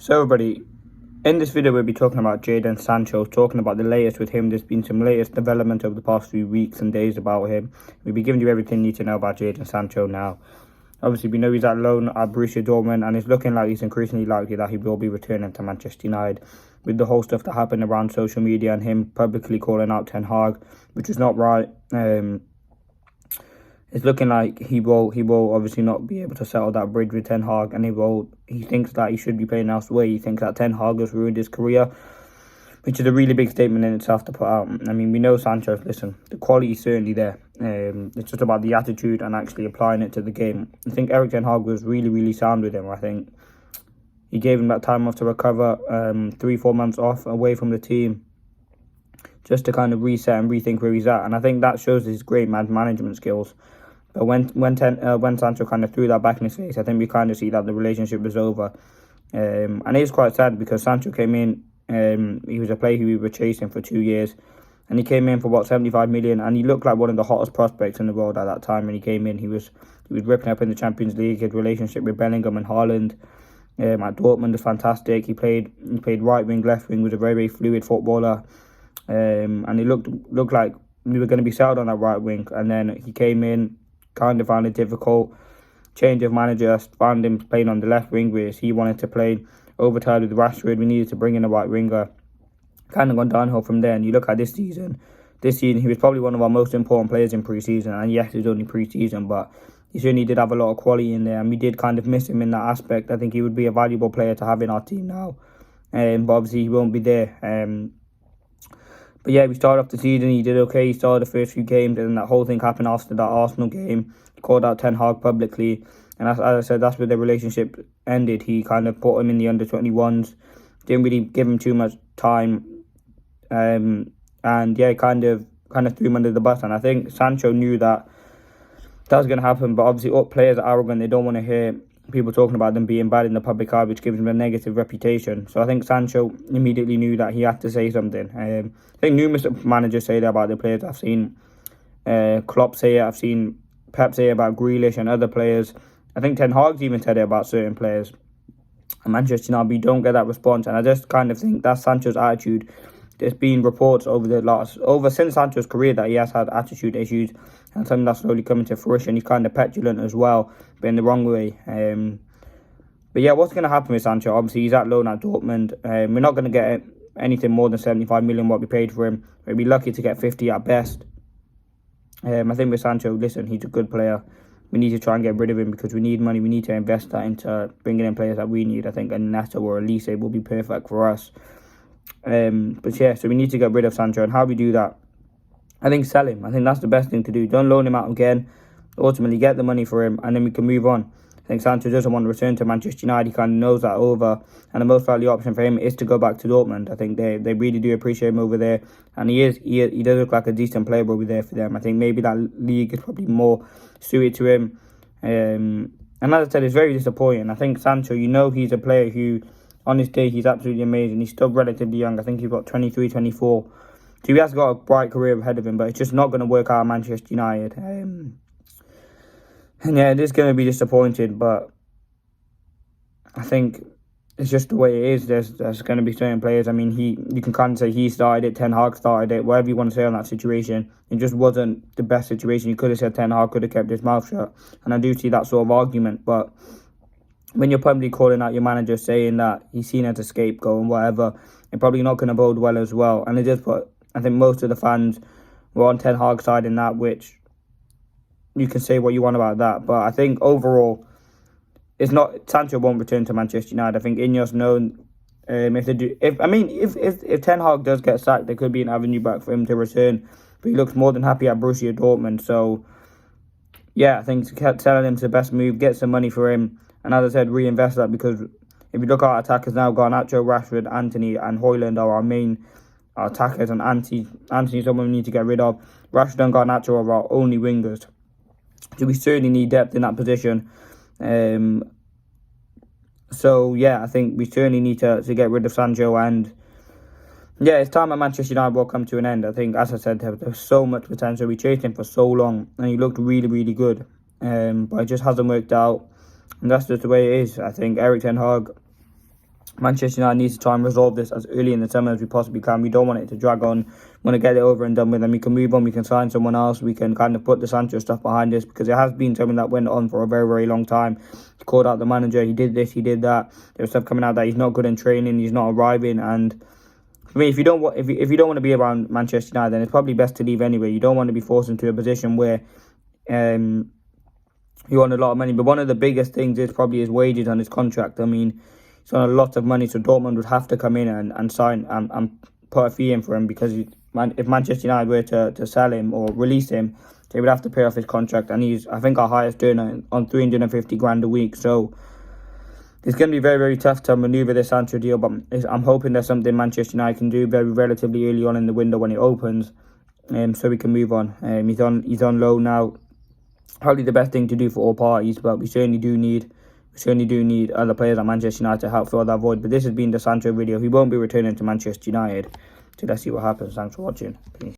So everybody, in this video we'll be talking about Jadon Sancho, talking about the latest with him. There's been some latest development over the past few weeks and days about him. We'll be giving you everything you need to know about Jadon Sancho now. Obviously, we know he's at loan at Borussia Dortmund, and it's looking like he's increasingly likely that he will be returning to Manchester United. With the whole stuff that happened around social media and him publicly calling out Ten Hag, which was not right. It's looking like he will obviously not be able to settle that bridge with Ten Hag, and he thinks that he should be playing elsewhere. He thinks that Ten Hag has ruined his career, which is a really big statement in itself to put out. I mean, we know Sancho, listen, the quality is certainly there. It's just about the attitude and actually applying it to the game. I think Eric Ten Hag was really, really sound with him. I think he gave him that time off to recover, 3-4 months off away from the team, just to kind of reset and rethink where he's at. And I think that shows his great management skills. But when Sancho kind of threw that back in his face, I think we kind of see that the relationship was over. And it is quite sad because Sancho came in, he was a player who we were chasing for 2 years. And he came in for about 75 million, and he looked like one of the hottest prospects in the world at that time. When he came in, he was ripping up in the Champions League. His relationship with Bellingham and Haaland at Dortmund was fantastic. He played right wing, left wing, was a very, very fluid footballer. And it looked like we were going to be settled on that right wing. And then he came in, kind of found it difficult. Change of manager, found him playing on the left wing, whereas he wanted to play overtime with Rashford. We needed to bring in a right winger. Kind of gone downhill from there. And you look at this season, he was probably one of our most important players in pre-season. And yes, it was only pre-season, but he certainly did have a lot of quality in there. And we did kind of miss him in that aspect. I think he would be a valuable player to have in our team now. But obviously he won't be there. But yeah, we started off the season, he did okay. He started the first few games, and then that whole thing happened after that Arsenal game. He called out Ten Hag publicly. And as I said, that's where the relationship ended. He kind of put him in the under-21s. Didn't really give him too much time. And yeah, kind of threw him under the bus. And I think Sancho knew that was going to happen. But obviously, all players are arrogant. They don't want to hear people talking about them being bad in the public eye, which gives them a negative reputation. So I think Sancho immediately knew that he had to say something. I think numerous managers say that about the players. I've seen Klopp say it. I've seen Pep say it about Grealish and other players. I think Ten Hag's even said it about certain players. And Manchester United, we don't get that response. And I just kind of think that's Sancho's attitude. There's been reports since Sancho's career that he has had attitude issues, and something that's slowly coming to fruition. He's kind of petulant as well, but in the wrong way. But yeah, what's going to happen with Sancho? Obviously, he's at loan at Dortmund. We're not going to get anything more than 75 million what we paid for him. We'd be lucky to get 50 at best. I think with Sancho, listen, he's a good player. We need to try and get rid of him because we need money. We need to invest that into bringing in players that we need. I think a Neto or Elise will be perfect for us. But yeah, so we need to get rid of Sancho. And how we do that? I think sell him. I think that's the best thing to do. Don't loan him out again. Ultimately, get the money for him, and then we can move on. I think Sancho doesn't want to return to Manchester United. He kind of knows that over, and the most likely option for him is to go back to Dortmund. I think they really do appreciate him over there, and he does look like a decent player over there for them. I think maybe that league is probably more suited to him. And as I said, it's very disappointing. I think Sancho, he's a player who, on his day, he's absolutely amazing. He's still relatively young. I think he's got 23, 24. So he has got a bright career ahead of him, but it's just not going to work out at Manchester United. And yeah, it is going to be disappointing, but I think it's just the way it is. There's going to be certain players. I mean, you can kind of say he started it, Ten Hag started it, whatever you want to say on that situation. It just wasn't the best situation. You could have said Ten Hag could have kept his mouth shut, and I do see that sort of argument. But when you're publicly calling out your manager, saying that he's seen as a scapegoat and whatever, it's probably not going to bode well as well. And it just put, I think most of the fans were on Ten Hag's side in that, which you can say what you want about that. But I think overall, it's not, Sancho won't return to Manchester United. I think Ineos known if Ten Hag does get sacked, there could be an avenue back for him to return. But he looks more than happy at Borussia Dortmund. So yeah, I think selling him is the best move. Get some money for him, and as I said, reinvest that, because if you look at our attackers now, Garnacho, Rashford, Antony and Højlund are our main attackers, and Antony is someone we need to get rid of. Rashford and Garnacho are our only wingers. So we certainly need depth in that position. So yeah, I think we certainly need to get rid of Sancho, and yeah, his time at Manchester United will come to an end. I think, as I said, there's so much potential. We chased him for so long, and he looked really, really good. But it just hasn't worked out, and that's just the way it is. I think Eric Ten Hag Manchester United needs to try and resolve this as early in the summer as we possibly can. We don't want it to drag on. We want to get it over and done with, and we can move on. We can sign someone else. We can kind of put the Sancho stuff behind us, because it has been something that went on for a very, very long time. He called out the manager. He did this. He did that. There was stuff coming out that he's not good in training. He's not arriving. And for me, if you don't want to be around Manchester United, then it's probably best to leave anyway. You don't want to be forced into a position where you want a lot of money. But one of the biggest things is probably his wages and his contract. I mean, he's on a lot of money, so Dortmund would have to come in and sign and put a fee in for him, because if Manchester United were to sell him or release him, they would have to pay off his contract, and he's, I think, our highest earner on 350 grand a week. So it's going to be very, very tough to manoeuvre this Sancho deal, but I'm hoping there's something Manchester United can do relatively early on in the window when it opens, so we can move on. He's on loan now. Probably the best thing to do for all parties, but we certainly do need other players at Manchester United to help fill that void. But this has been the Sancho video. He won't be returning to Manchester United, so let's see what happens. Thanks for watching. Peace.